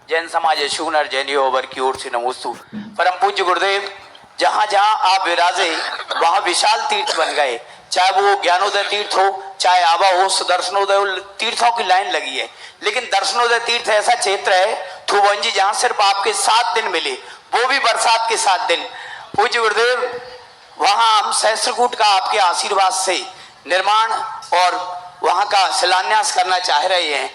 जैन समाज अशोकनगर जैनियो ओवर की ओर से नमोस्तु। परम पूज्य गुरुदेव, जहाँ जहाँ आप विराजे वहाँ विशाल तीर्थ बन गए, चाहे वो ज्ञानोदय तीर्थ हो, चाहे आबा हो, दर्शनोदय हो, तीर्थों की लाइन लगी है। लेकिन दर्शनोदय तीर्थ ऐसा क्षेत्र है थुवंजी जहाँ सिर्फ आपके 7 दिन मिले, वो भी बरसात के 7 दिन। पूज्य गुरुदेव, वहाँ हम सहस्त्रकूट का आपके आशीर्वाद से निर्माण और वहाँ का शिलान्यास करना चाह रहे हैं।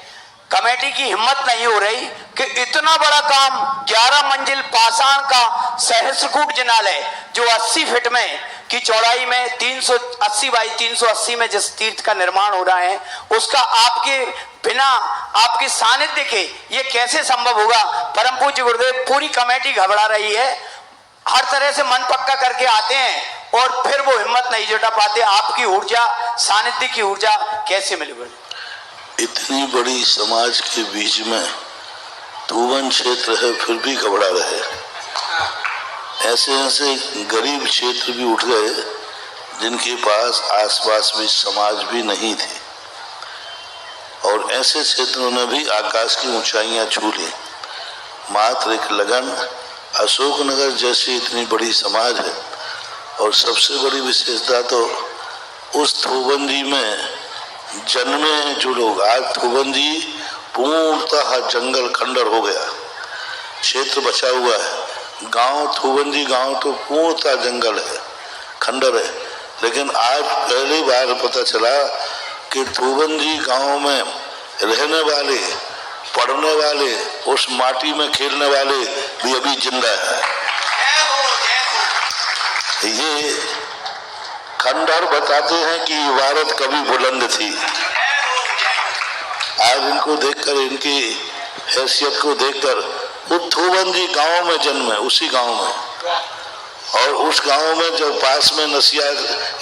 कमेटी की हिम्मत नहीं हो रही कि इतना बड़ा काम 11 मंजिल पाषाण का सहस्त्रकूट जिनालय जो 80 फीट में की चौड़ाई में 380 बाई 380 में जिस तीर्थ का निर्माण हो रहा है, उसका आपके बिना आपके सानिध्य के ये कैसे संभव होगा। परम पूज्य गुरुदेव, पूरी कमेटी घबरा रही है, हर तरह से मन पक्का करके आते हैं और फिर वो हिम्मत नहीं जुटा पाते। आपकी ऊर्जा, सानिध्य की ऊर्जा कैसे मिलेगी? इतनी बड़ी समाज के बीच में थुवन क्षेत्र है, फिर भी घबरा रहे। ऐसे ऐसे गरीब क्षेत्र भी उठ गए जिनके पास आसपास में समाज भी नहीं थे, और ऐसे क्षेत्रों ने भी आकाश की ऊंचाइयां छू ली। मात्र एक लगन अशोकनगर जैसी इतनी बड़ी समाज है, और सबसे बड़ी विशेषता तो उस थुवंजी में जन्मे हैं जो लोग। आज थुवंजी पूर्णतः जंगल खंडर हो गया, क्षेत्र बचा हुआ है। गांव थुवंजी गांव तो पूर्णतः जंगल है, खंडर है। लेकिन आज पहली बार पता चला कि थुवंजी गांव में रहने वाले, पढ़ने वाले, उस माटी में खेलने वाले भी अभी जिंदा है। ये खंडहर बताते हैं कि इमारत कभी बुलंद थी। आज इनको देखकर, इनकी हैसियत को देखकर, वो थुवंजी गांव में जन्मे, उसी गांव में, और उस गांव में जो पास में नसिया,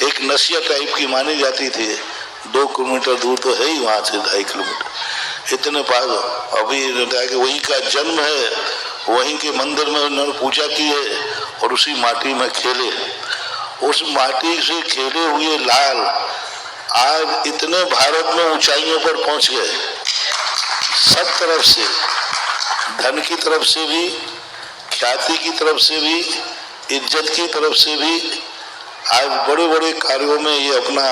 एक नसिया टाइप की मानी जाती थी, 2 किलोमीटर दूर तो है ही, वहां से 2.5 किलोमीटर इतने पास। अभी वहीं का जन्म है, वहीं के मंदिर में उन्होंने पूजा की है और उसी माटी में खेले। उस माटी से खेले हुए लाल आज इतने भारत में ऊंचाइयों पर पहुंच गए। सब तरफ से, धन की तरफ से भी, ख्याति की तरफ से भी, इज्जत की तरफ से भी, आज बड़े बड़े कार्यों में ये अपना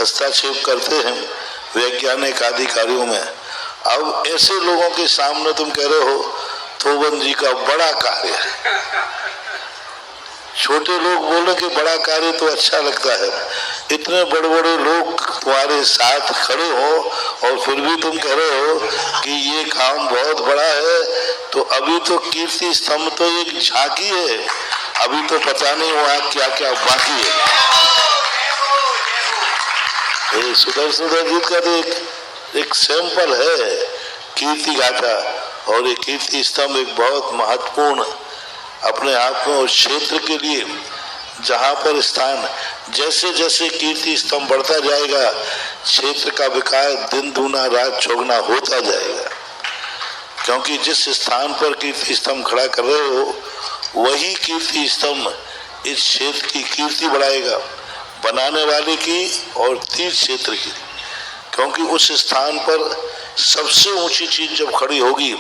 हस्तक्षेप करते हैं, वैज्ञानिक आदि कार्यों में। अब ऐसे लोगों के सामने तुम कह रहे हो थुवंजी का बड़ा कार्य है। छोटे लोग बोले कि बड़ा कार्य तो अच्छा लगता है, इतने बड़े बड़े लोग तुम्हारे साथ खड़े हो और फिर भी तुम कह रहे हो कि ये काम बहुत बड़ा है। तो अभी तो कीर्ति स्तंभ तो एक झांकी है, अभी तो पता नहीं हुआ क्या क्या बाकी है। सुदर्शन जी का तो एक सैंपल है कीर्ति गाथा, और ये कीर्ति स्तंभ एक बहुत महत्वपूर्ण अपने आप में उस क्षेत्र के लिए, जहाँ पर स्थान, जैसे जैसे कीर्ति स्तंभ बढ़ता जाएगा, क्षेत्र का विकास दिन दूना रात चौगुना होता जाएगा। क्योंकि जिस स्थान पर कीर्ति स्तंभ खड़ा कर रहे हो, वही कीर्ति स्तंभ इस क्षेत्र की कीर्ति बढ़ाएगा, बनाने वाले की और तीर्थ क्षेत्र की। क्योंकि उस स्थान पर सबसे ऊंची चीज जब खड़ी होगी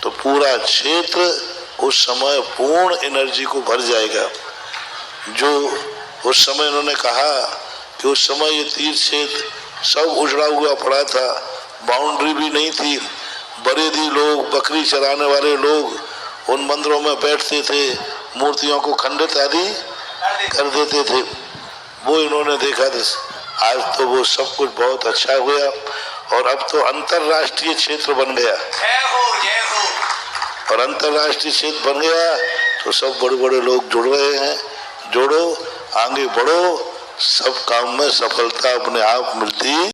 तो पूरा क्षेत्र उस समय पूर्ण एनर्जी को भर जाएगा। जो उस समय उन्होंने कहा कि उस समय ये तीर्थ क्षेत्र सब उजड़ा हुआ पड़ा था, बाउंड्री भी नहीं थी। बरेदी लोग, बकरी चराने वाले लोग उन मंदिरों में बैठते थे, मूर्तियों को खंडित आदि कर देते थे। वो इन्होंने देखा था। आज तो वो सब कुछ बहुत अच्छा हुआ, और अब तो अंतरराष्ट्रीय क्षेत्र बन गया। और अंतरराष्ट्रीय क्षेत्र बन गया तो सब बड़े बड़े लोग जुड़ रहे हैं। जोड़ो, आगे बढ़ो, सब काम में सफलता अपने आप मिलती